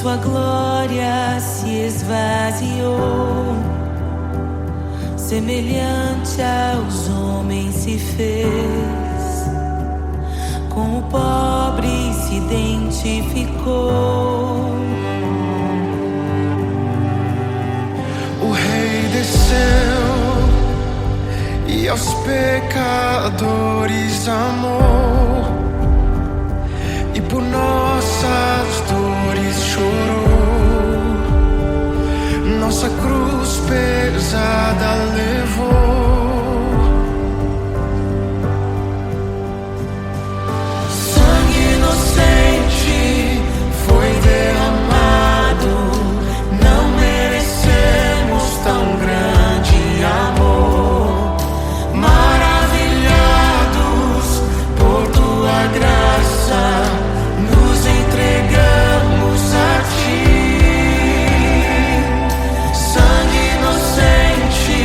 Sua glória se esvaziou, semelhante aos homens se fez, com o pobre se identificou. O Rei desceu e aos pecadores amou, e por nossas dores chorou, nossa cruz pesada levou. Sangue inocente foi derramado, não merecemos tão grande amor. Maravilhados por tua graça, nos entregamos a ti. Sangue inocente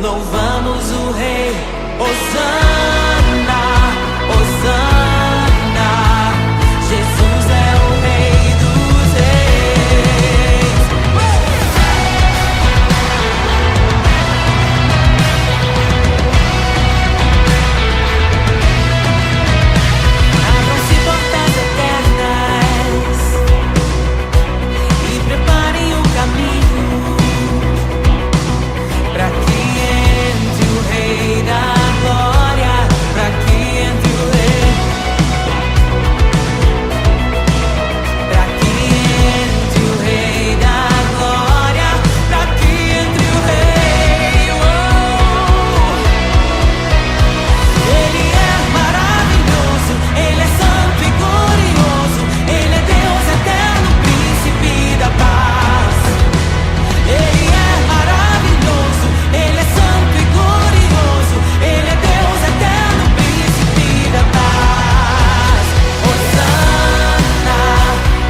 louvamos o Rei. Hosana, Hosana, Jesus é o Rei dos Reis. Abram-se portas eternas e preparem o caminho para que entre o Rei da Glória, para que entre o Rei, para que entre o Rei da Glória, para que entre o Rei. Ele é maravilhoso, Ele é santo e glorioso, Ele é Deus eterno, príncipe da paz. Ele é maravilhoso, Ele é santo e glorioso, Ele é Deus eterno, príncipe da paz. Hosana,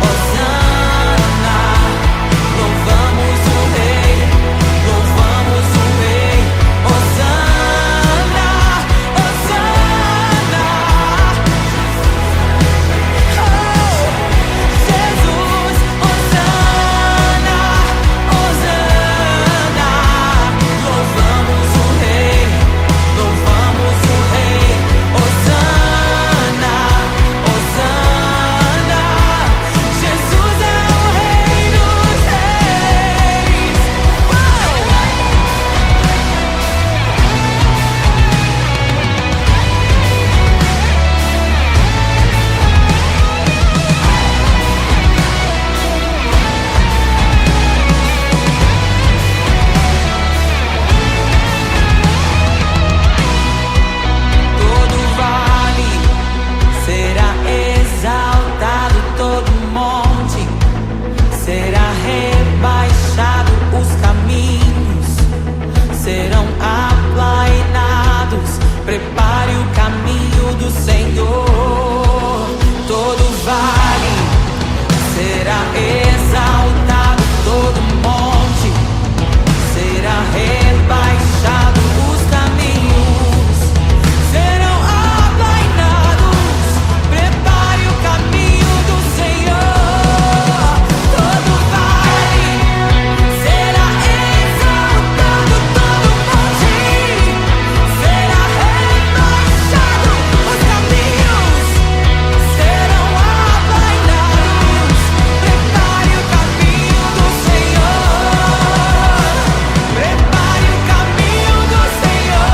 Hosana, louvamos o Rei, louvamos o Rei. Hosana, Hosana, Jesus, Hosana, Hosana, louvamos o Rei, louvamos o Rei. Hosana, Hosana, Jesus é o Rei dos Reis. Todo vale será exaltado, todo monte será rebaixado, os caminhos serão aplainados. Prepare o caminho do Senhor. Todo vale será exaltado, todo monte será rebaixado, os caminhos serão aplainados. Prepare o caminho do Senhor. Todo vale será exaltado, todo monte será rebaixado, os caminhos serão aplainados. Prepare o caminho do Senhor. Prepare o caminho do Senhor.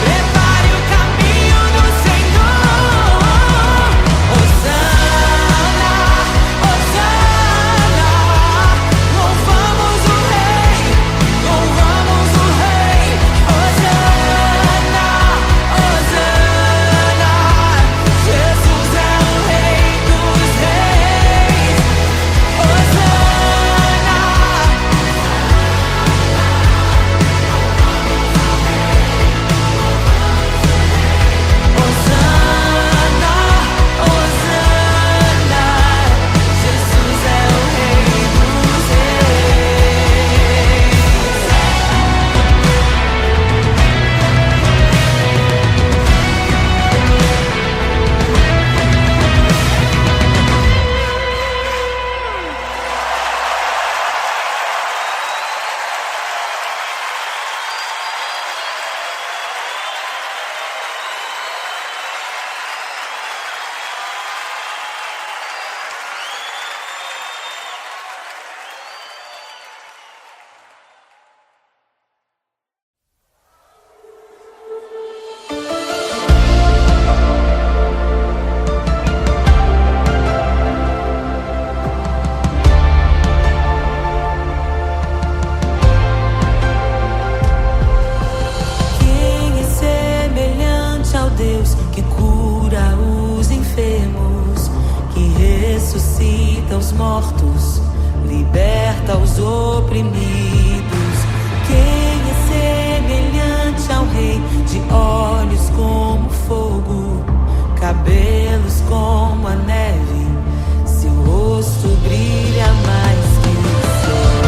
Prepare o caminho do Senhor. Hosana, Hosana, louvamos o Rei, louvamos o Rei. Hosana, Hosana, Jesus é o Rei dos Reis. Hosana, Hosana, Hosana, Jesus é o Rei dos Reis. Quem é semelhante ao Deus que cura os enfermos, que ressuscita os mortos, liberta os oprimidos? Quem é semelhante ao Rei, de olhos como fogo, cabelos como a neve, seu rosto brilha mais que o sol?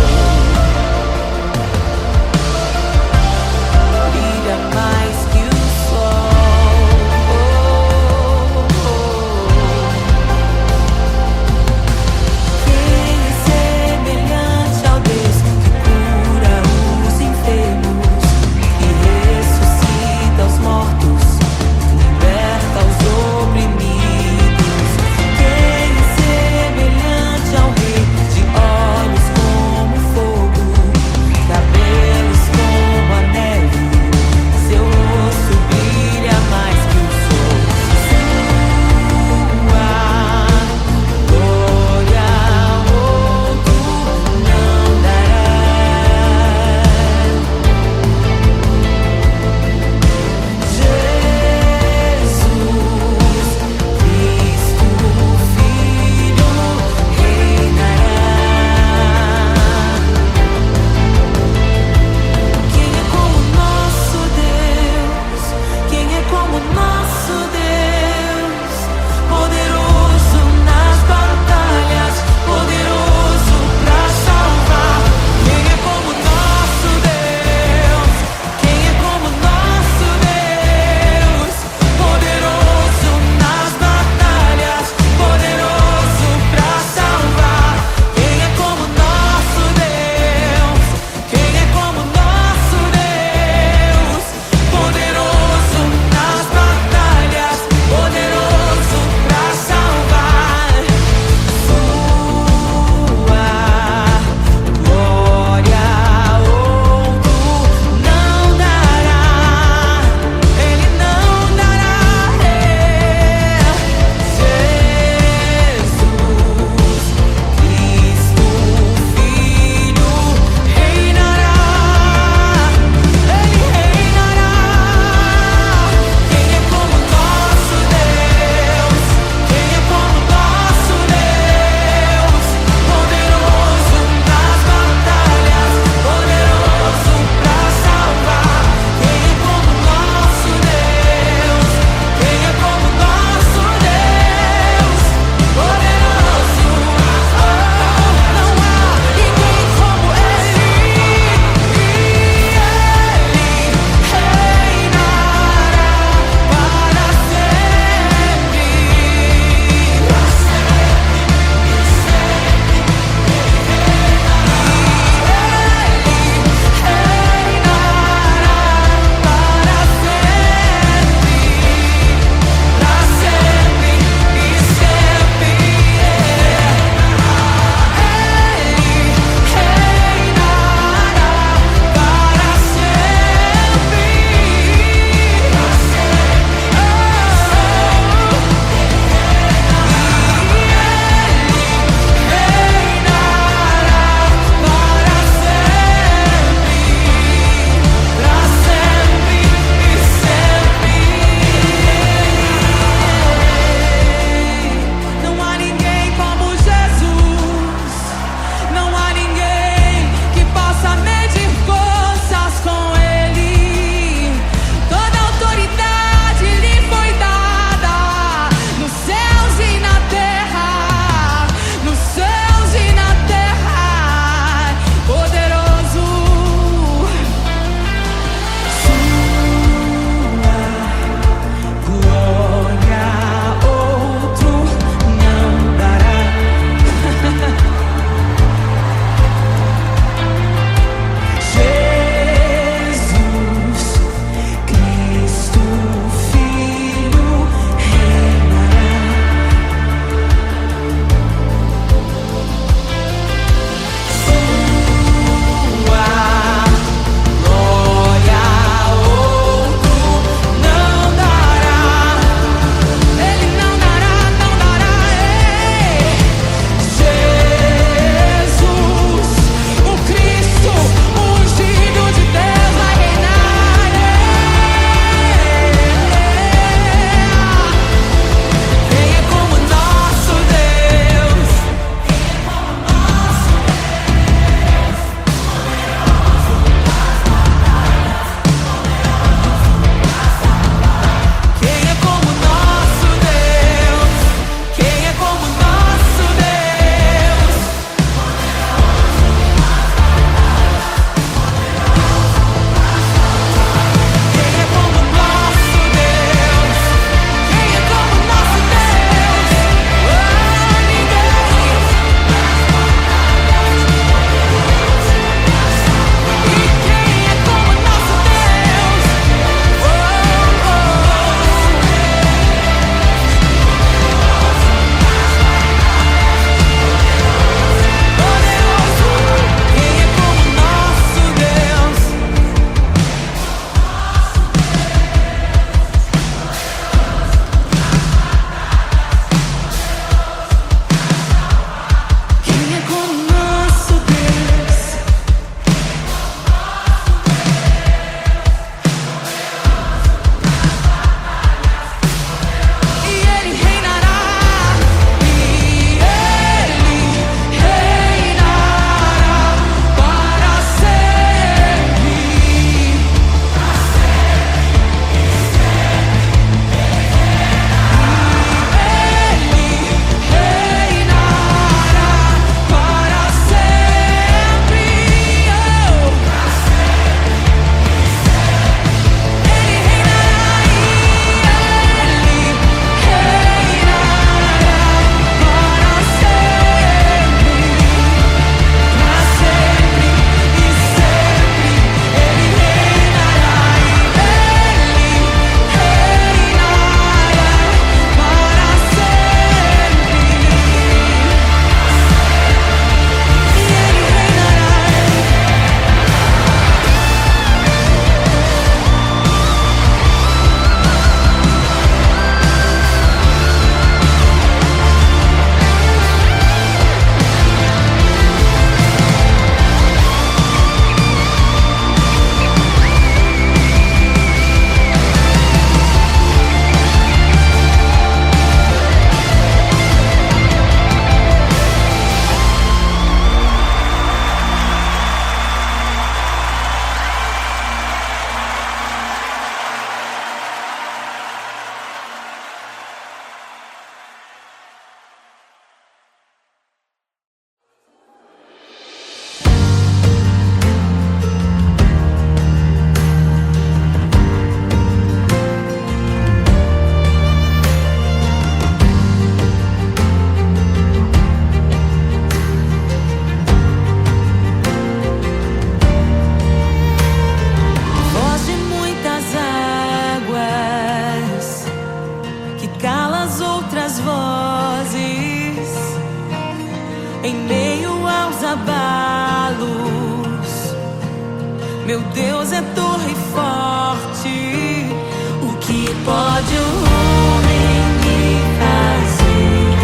Meu Deus é torre forte. O que pode o homem me fazer?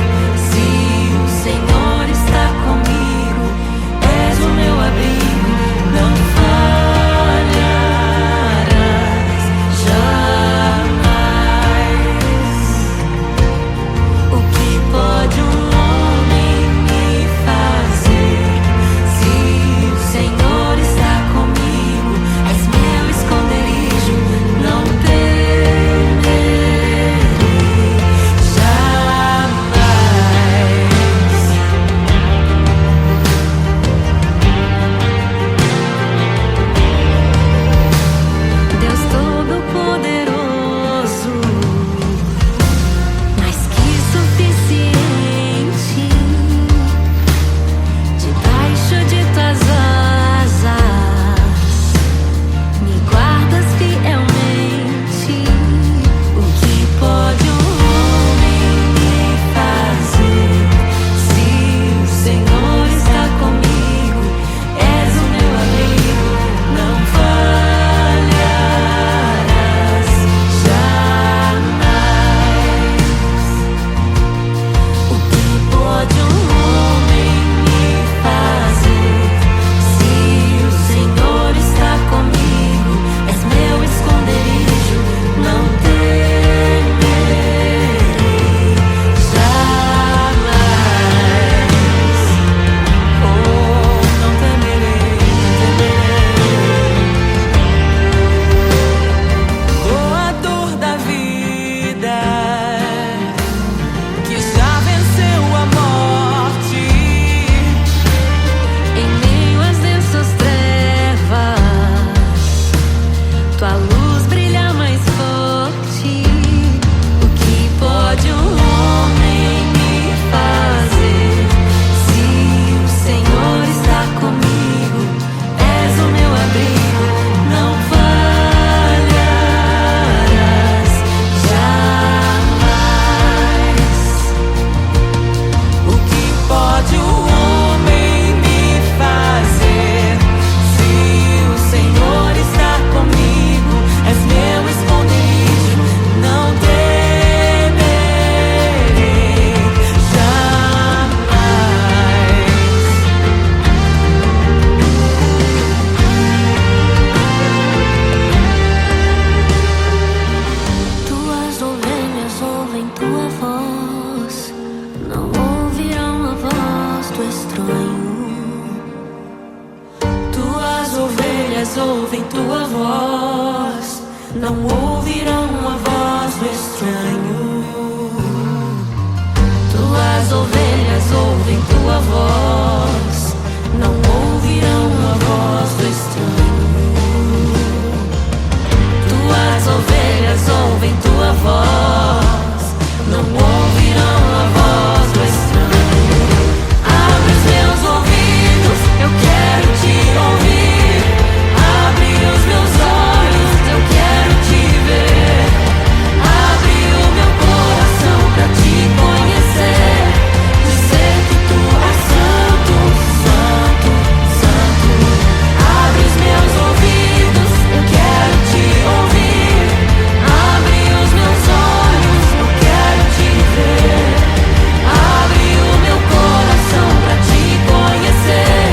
Se o Senhor está comigo, és o meu abrigo, não falharás jamais. O que pode um homem me fazer? Se o Senhor está comigo, és meu esconderijo, não temerei jamais. Deus Todo-Poderoso, mais que suficiente, debaixo de tuas asas, me guardas fielmente. O que pode um homem me fazer? Se o Senhor está comigo, és o meu abrigo, não falharás jamais. O que pode um homem me fazer? Se o Senhor está comigo, és meu esconderijo, não temerei jamais. Oh, não temerei, doador da vida, que já venceu a morte. Em meio às densas trevas, tua luz brilha mais forte. O que pode um homem me fazer? Se o Senhor está comigo, és o meu abrigo, não falharás jamais. O que pode o homem me fazer? Se o Senhor está comigo, és meu esconderijo, não temerei jamais. Tuas ovelhas ouvem tua voz, não ouvirão a voz do estranho. Tuas ovelhas ouvem tua voz, não ouvirão a voz do estranho. Tuas ovelhas ouvem tua voz, não ouvirão a voz do estranho. Tuas ovelhas ouvem tua voz, não ouvirão a voz do estranho. Abre os meus ouvidos, eu quero te ouvir. Abre os meus olhos, eu quero te ver. Abre o meu coração pra te conhecer. Dizer que tu és santo, santo, santo. Abre os meus ouvidos, eu quero te ouvir. Abre os meus olhos, eu quero te ver. Abre o meu coração pra te conhecer.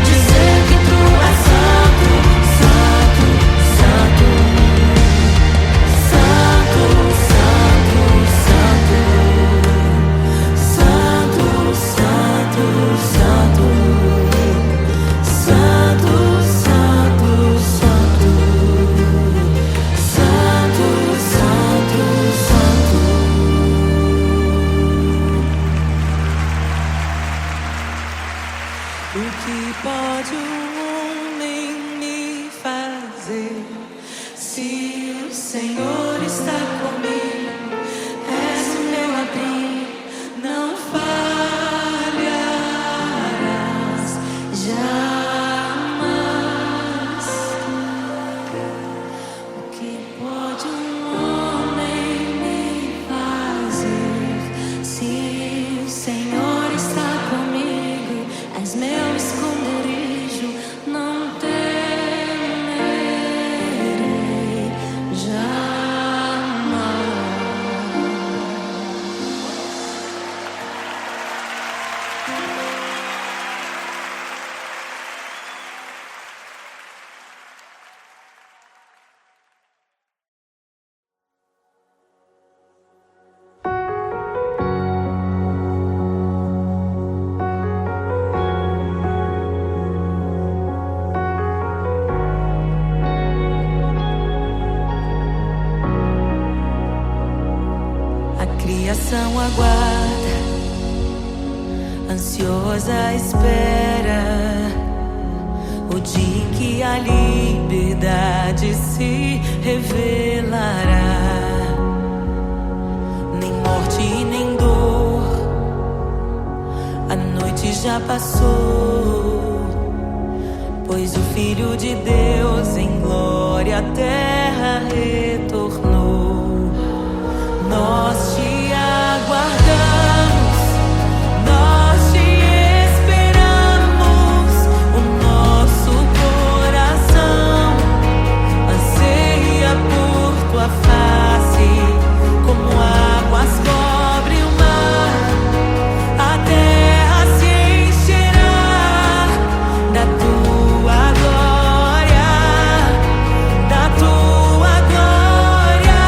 Dizer que tu és santo, santo, santo. Santo, santo, santo. Santo, santo, santo. Santo, santo, santo. Santo, santo, santo. O que pode um homem me fazer? Se o Senhor está comigo, és o meu abrigo, não falharás jamais. O que pode um homem me fazer? Se o Senhor está comigo, és meu esconderijo, não temerei aguarda, ansiosa espera o dia em que a liberdade se revelará. Nem morte e nem dor, a noite já passou, pois o Filho de Deus em glória à terra retornou. Nós te aguardamos, nós te esperamos. O nosso coração anseia por tua face, como águas cobre o mar. A terra se encherá da tua glória, da tua glória.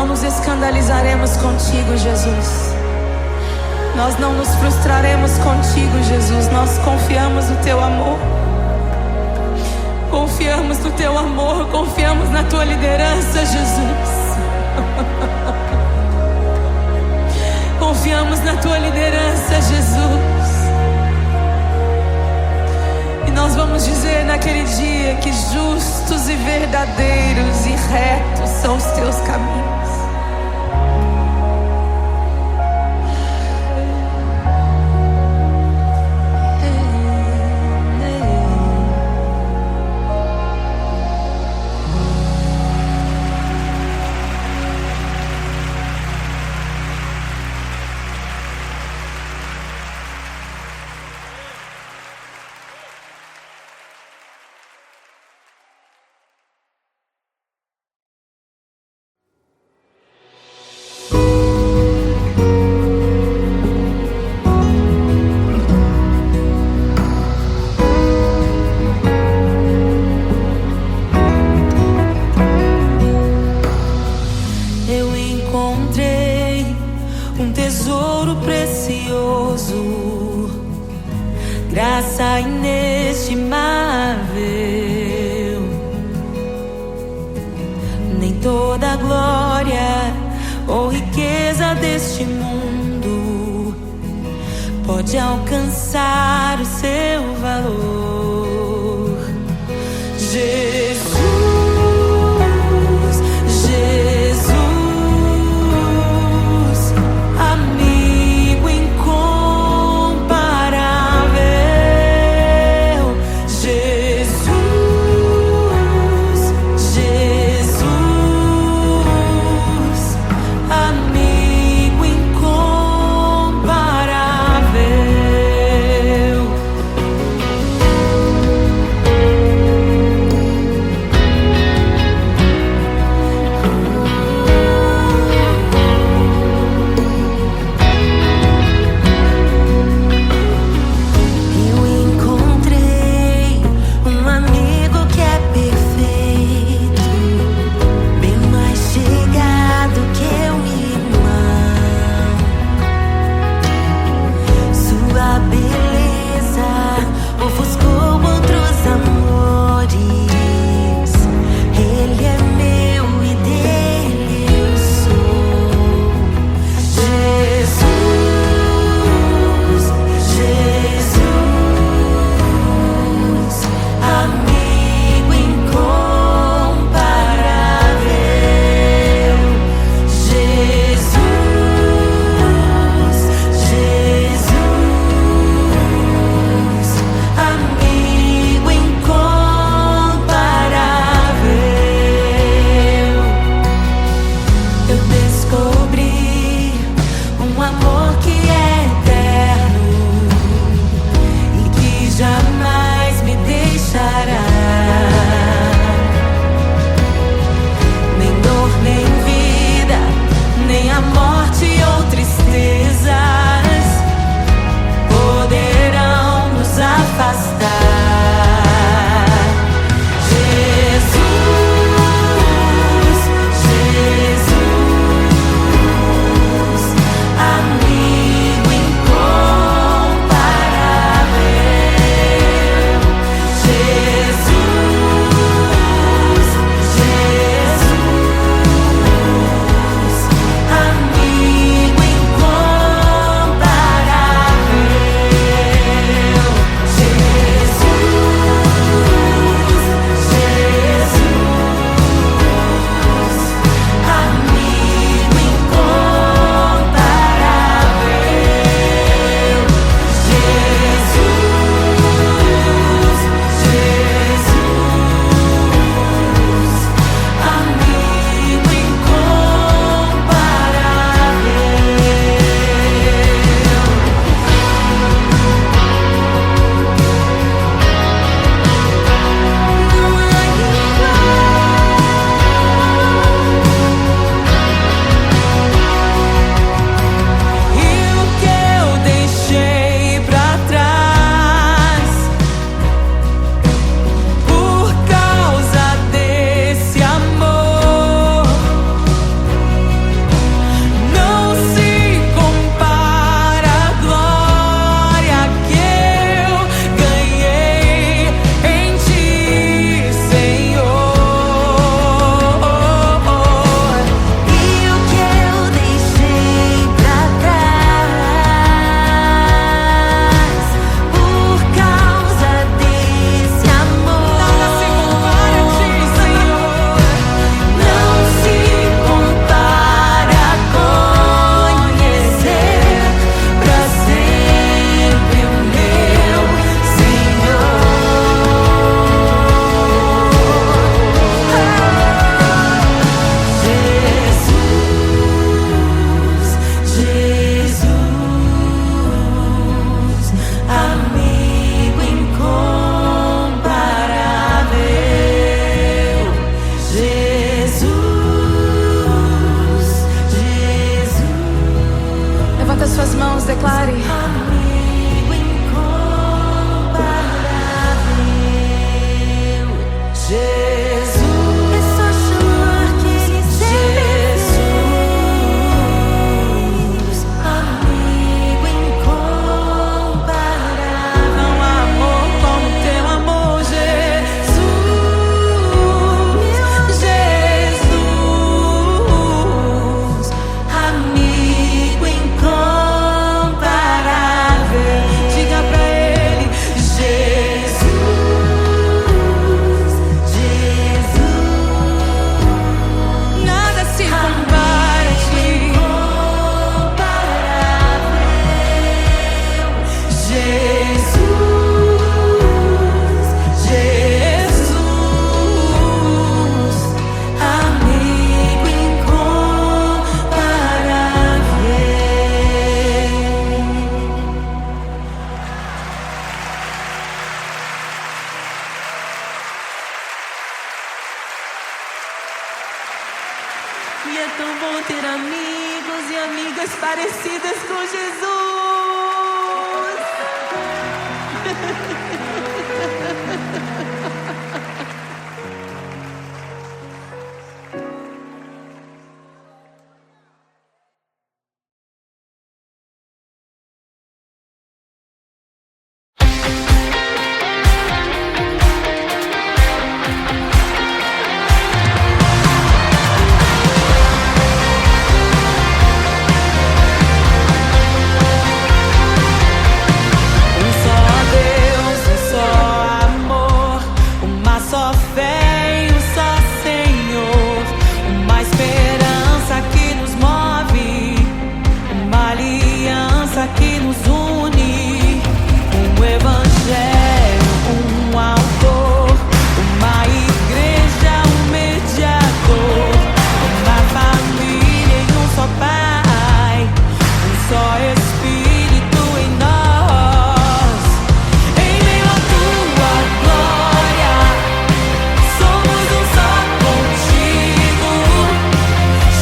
não nos escandalizaremos contigo, Jesus. Nós não nos frustraremos contigo, Jesus. Nós confiamos no teu amor. Confiamos no teu amor, confiamos na tua liderança, Jesus. Confiamos na tua liderança, Jesus. E nós vamos dizer naquele dia que justos e verdadeiros e retos são os teus caminhos. Graça inestimável, nem toda a glória ou riqueza deste mundo pode alcançar o seu valor. Jesus, Jesus, amigo incomparável. Jesus, Jesus, amigo incomparável. E é tão bom ter amigos e amigas parecidas com Jesus. Que nos une, um evangelho, um autor, uma igreja, um mediador, uma família e um só Pai, um só Espírito em nós. Em meio à tua glória, somos um só contigo.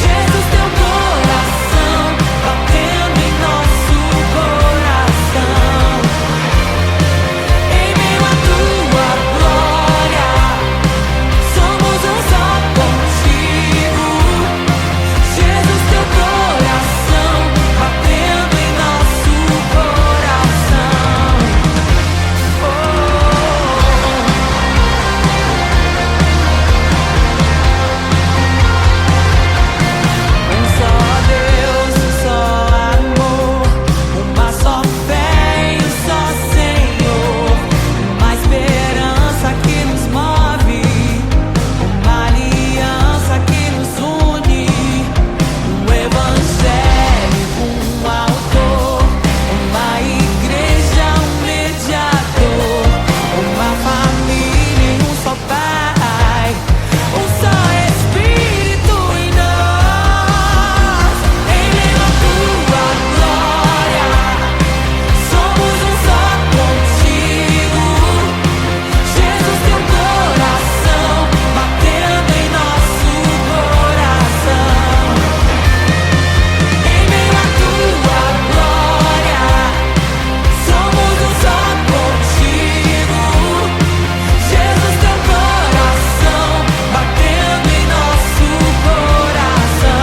Jesus, teu coração batendo em nosso coração. Em meio à tua glória, somos um só contigo. Jesus, teu coração batendo em nosso coração. Um só Deus, um só amor, uma só fé e um só Senhor, uma esperança que nos move, uma aliança que nos une, um evangelho, um autor, uma igreja, um mediador, uma família e um só Pai, um só Espírito em nós. Em meio à tua glória, somos um só contigo. Jesus, teu coração batendo em nosso coração. Em meio à tua glória, somos um só contigo. Jesus, teu coração batendo em nosso coração.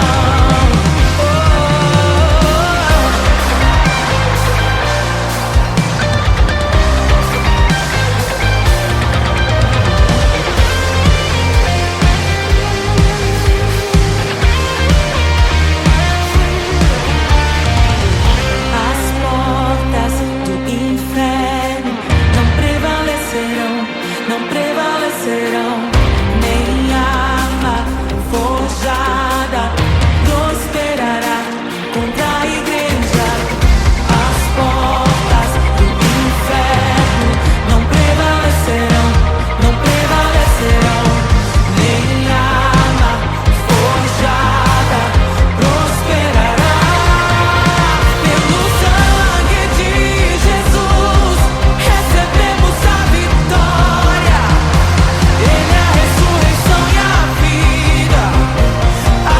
As portas do inferno não prevalecerão, não prevalecerão. Nem arma forjada prosperará contra a igreja. As portas do inferno não prevalecerão, não prevalecerão. Nem arma forjada prosperará. Pelo sangue de Jesus recebemos a vitória. Ele é a ressurreição e a vida, a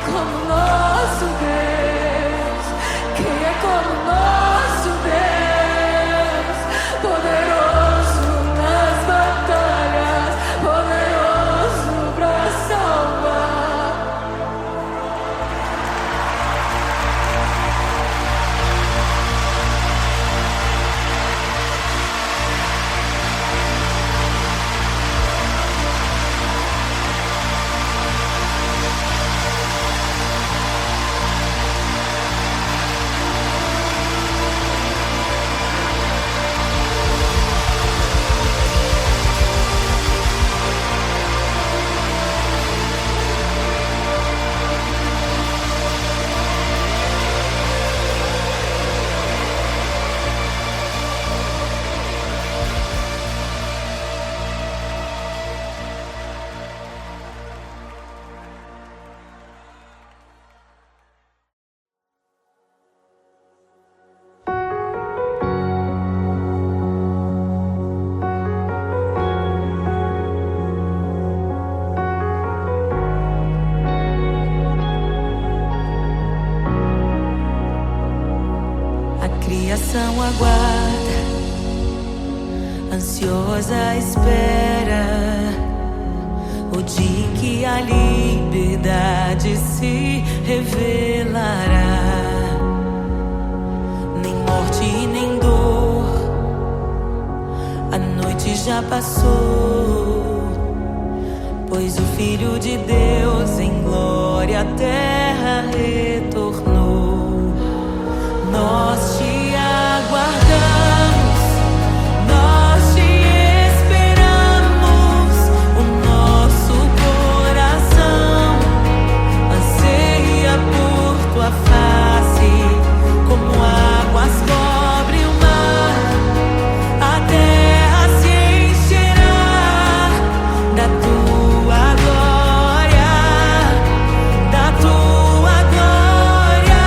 como nosso Deus? Quem é como nosso Deus? Poderoso nas batalhas, poderoso pra salvar. Criação aguarda, ansiosa espera o dia em que a liberdade se revelará. Nem morte nem dor, a noite já passou, pois o Filho de Deus em glória à terra retornou. Nós te aguardamos, nós te esperamos. O nosso coração anseia por tua face, como águas cobrem o mar. A terra se encherá da tua glória, da tua glória.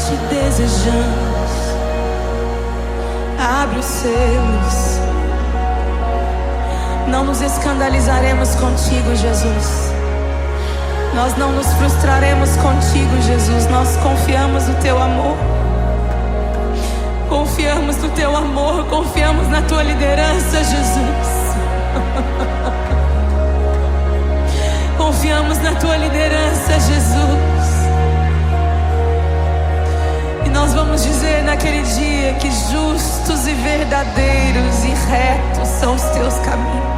te desejamos. Abre os selos. Não nos escandalizaremos contigo, Jesus. Nós não nos frustraremos contigo, Jesus. Nós confiamos no teu amor. Confiamos no teu amor. Confiamos na tua liderança, Jesus. Confiamos na tua liderança, Jesus. E nós vamos dizer naquele dia que justos e verdadeiros e retos são os teus caminhos.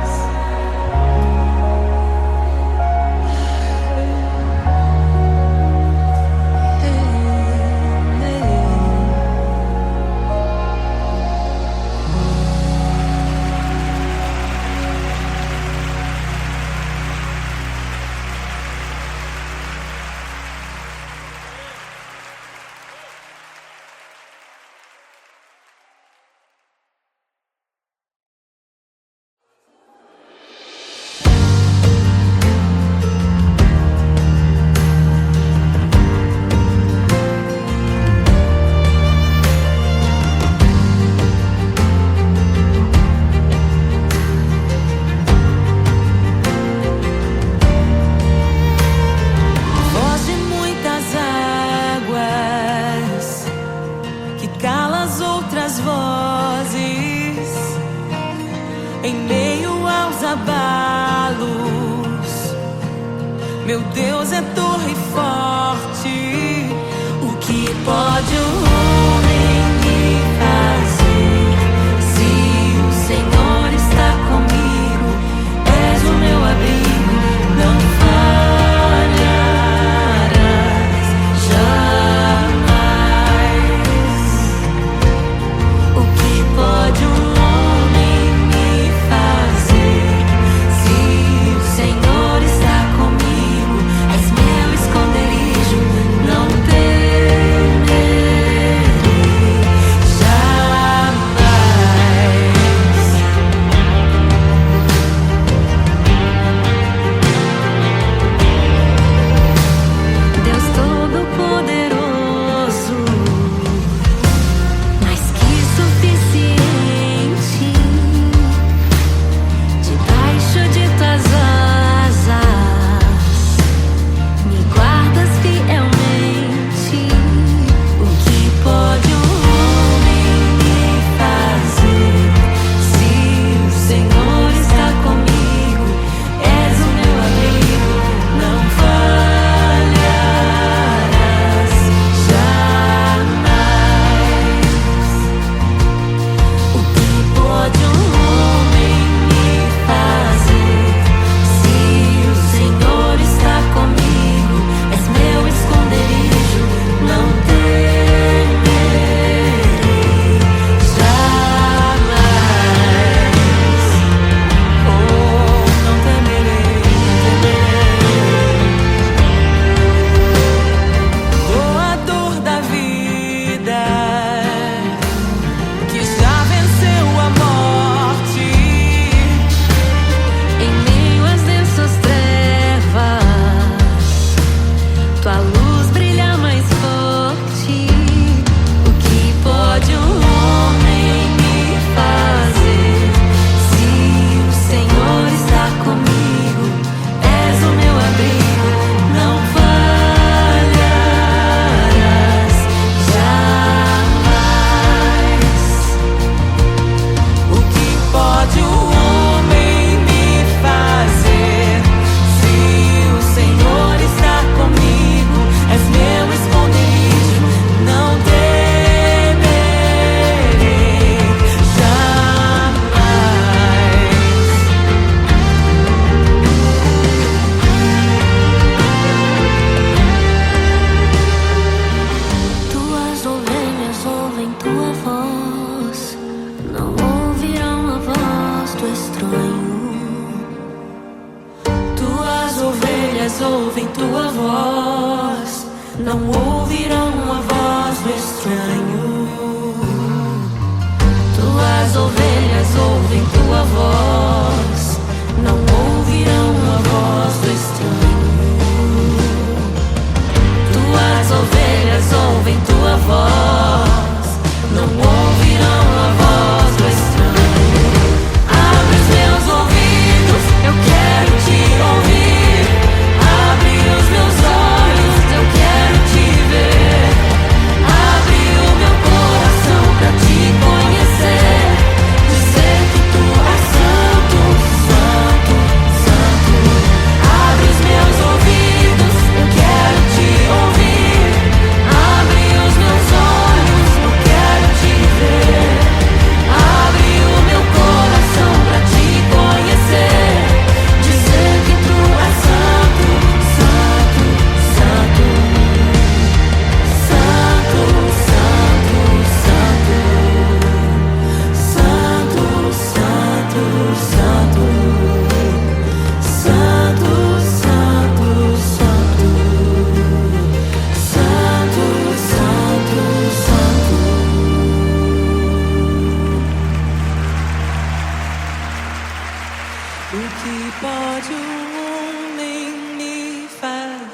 Em meio aos abalos, meu Deus é torre forte. O que pode o homem me fazer? Se o Senhor está comigo, és o meu abrigo, não falharás jamais. O que pode o ouvem tua voz, não ouvirão a voz do estranho. Tuas ovelhas ouvem tua voz, não ouvirão a voz do estranho.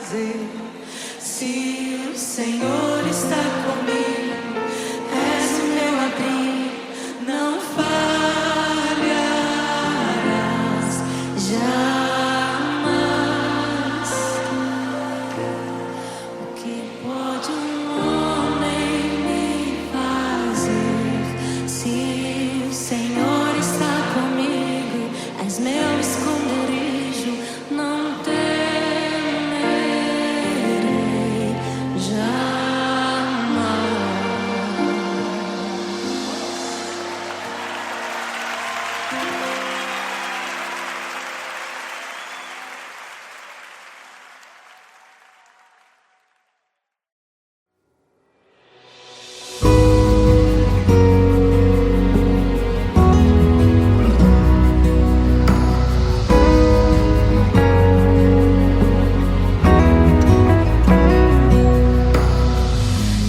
fazer. Se o Senhor está comigo, és o meu abrigo, não falharás jamais. O que pode um homem me fazer? Se o Senhor está comigo, és meu esconderijo, não temerei jamais.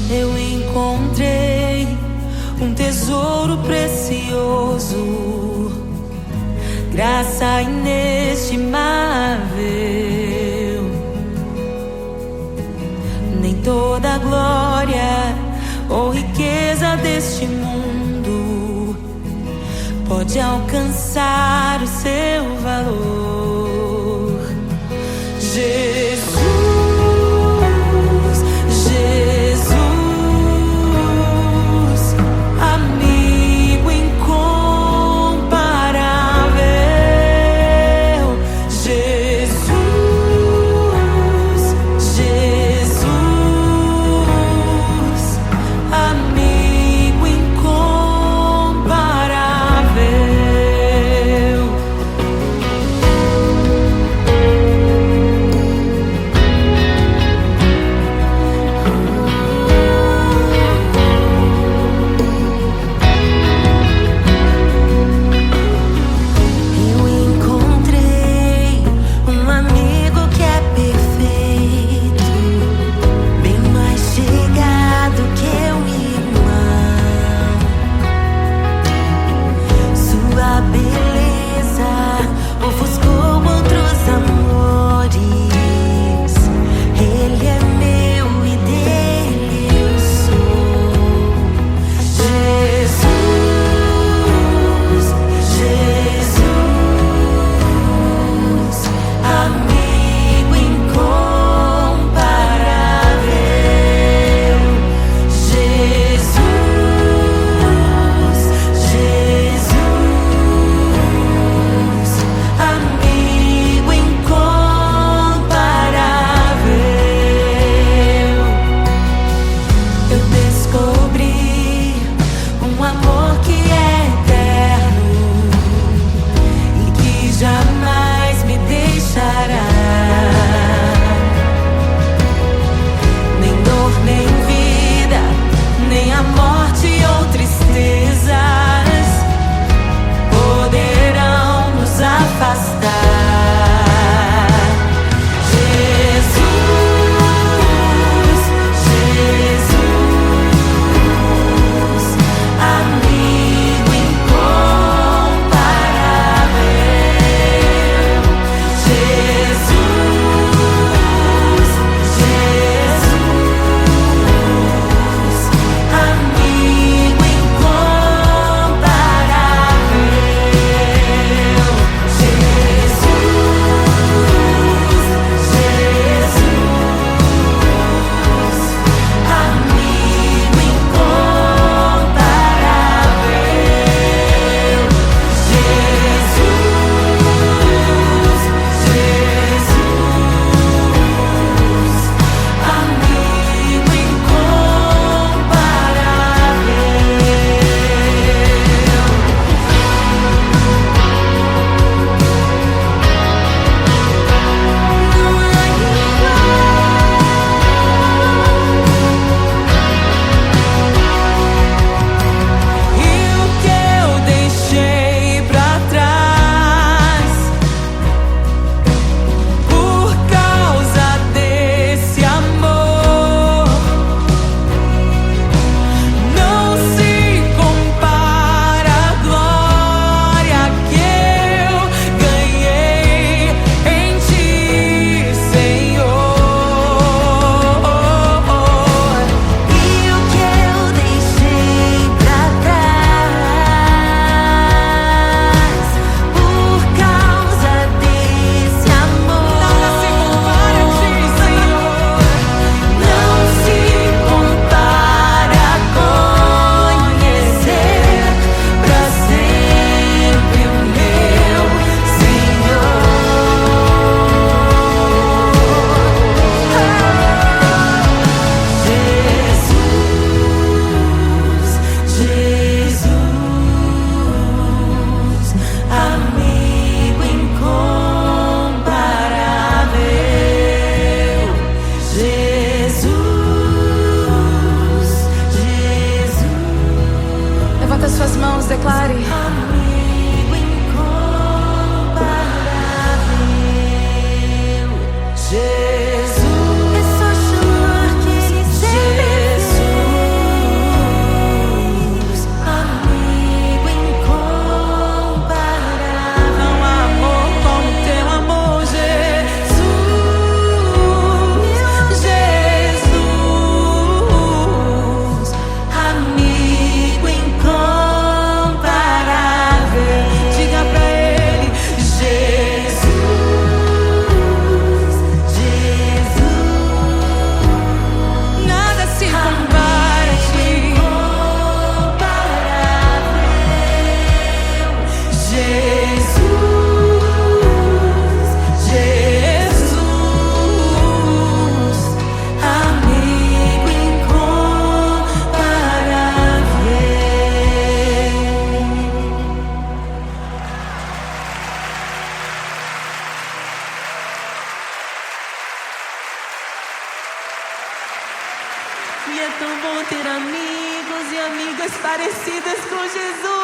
Eu encontrei um tesouro precioso, graça inestimável. Nem toda a glória ou riqueza deste mundo pode alcançar o seu valor. Jesus, Jesus, amigo incomparável. Jesus, Jesus, amigo incomparável. É só chamar que Ele Jesus, amigo incomparável. Não há amor como teu amor, Jesus, Jesus, amigo incomparável. Diga pra Ele, Jesus, nada se compara a ti. Jesus, Jesus, amigo incomparável. E é tão bom ter amigos e amigas parecidas com Jesus.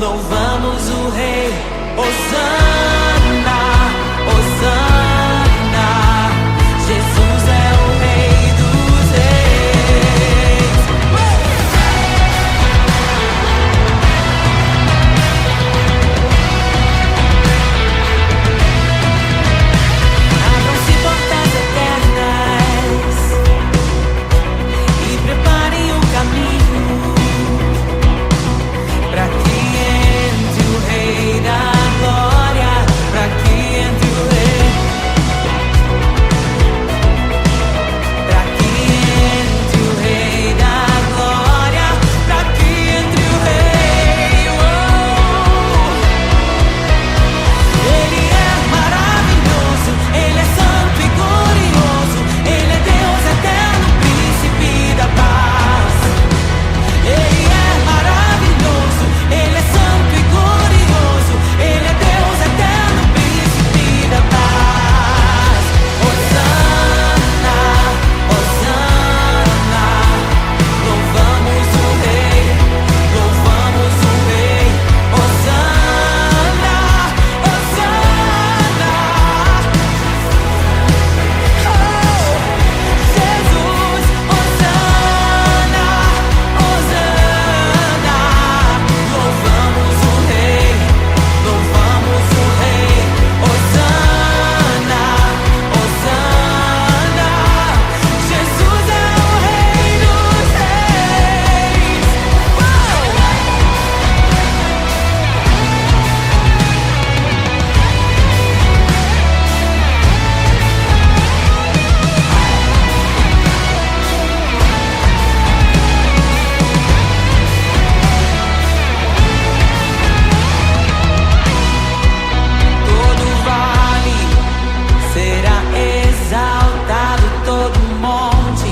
louvamos o Rei. Hosana, Hosana, Jesus é o Rei dos Reis. Abram-se portas eternas e preparem o caminho para que entre o Rei da Glória, para que entre o Rei, para que entre o Rei da Glória, para que entre o Rei. Ele é maravilhoso, Ele é santo e glorioso, Ele é Deus eterno, príncipe da paz. Ele é maravilhoso, Ele é santo e glorioso, Ele é Deus eterno, príncipe da paz. Hosana, Hosana, louvamos o Rei, louvamos o Rei. Hosana, Hosana, Jesus, Hosana, Hosana, louvamos o Rei, louvamos o Rei. Hosana, Hosana, Jesus é o Rei dos Reis. Todo vale será exaltado, todo monte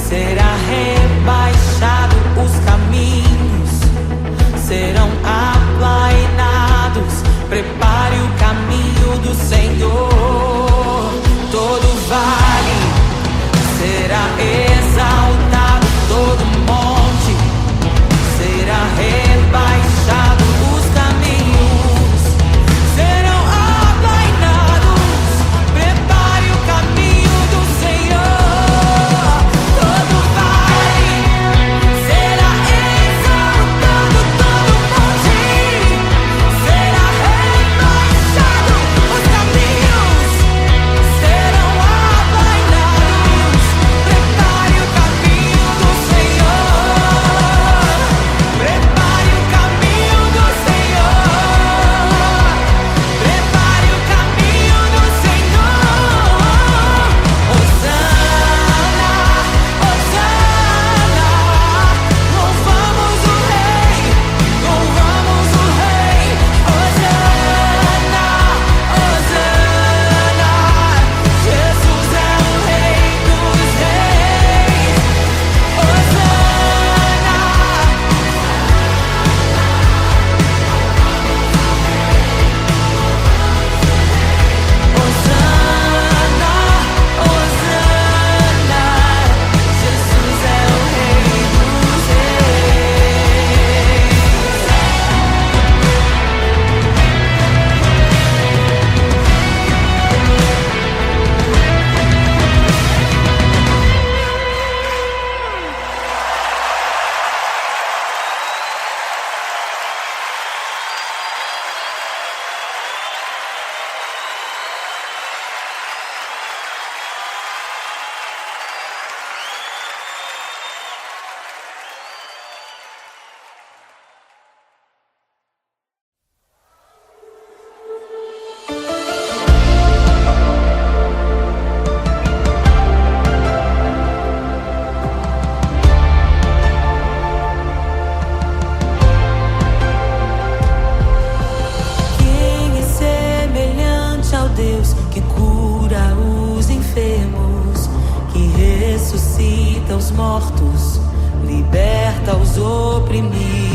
será rebaixado, os caminhos serão aplainados. Prepare o caminho do Senhor. Todo vale será exaltado, todo monte será rebaixado, os caminhos serão aplainados. Prepare o caminho do Senhor. Todo vale será exaltado, todo monte será rebaixado, os caminhos serão aplainados. Prepare o caminho do Senhor. Prepare o caminho do Senhor. Prepare o caminho do Senhor. Hosana, Hosana, louvamos o Rei, louvamos o Rei. Hosana, Hosana, Jesus é o Rei dos Reis. Hosana. Hosana, Hosana, Jesus é o Rei dos Reis. Quem é semelhante ao Deus que cura os enfermos, que ressuscita os mortos, liberta os oprimidos?